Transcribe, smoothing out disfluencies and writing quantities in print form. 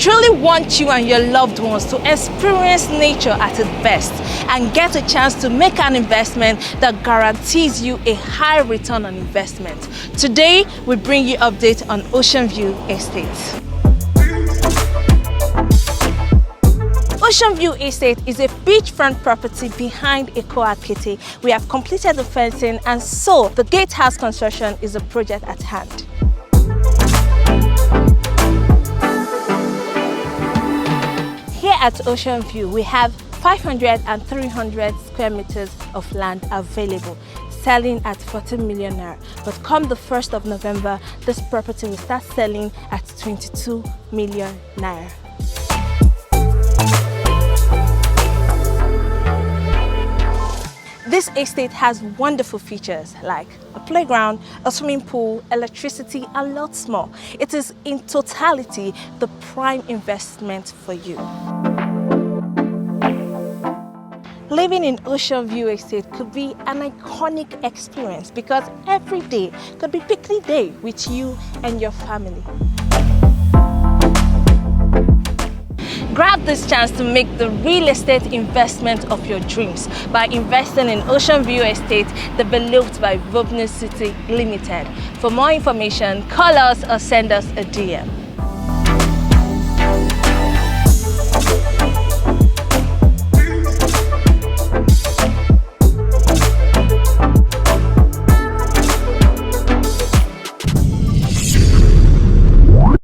truly want you and your loved ones to experience nature at its best and get a chance to make an investment that guarantees you a high return on investment. Today, we bring you update on Ocean View Estate. Ocean View Estate is a beachfront property behind Eko Akete. We have completed the fencing, and so the gatehouse construction is a project at hand. Here at Ocean View, we have 500 and 300 square meters of land available, selling at 14 million naira. But come the 1st of November, this property will start selling at 22 million naira. This estate has wonderful features like a playground, a swimming pool, electricity, and lots more. It is in totality the prime investment for you. Living in Ocean View Estate could be an iconic experience because every day could be picnic day with you and your family. Grab this chance to make the real estate investment of your dreams by investing in Ocean View Estate, developed by Vopnu City Limited. For more information, call us or send us a DM.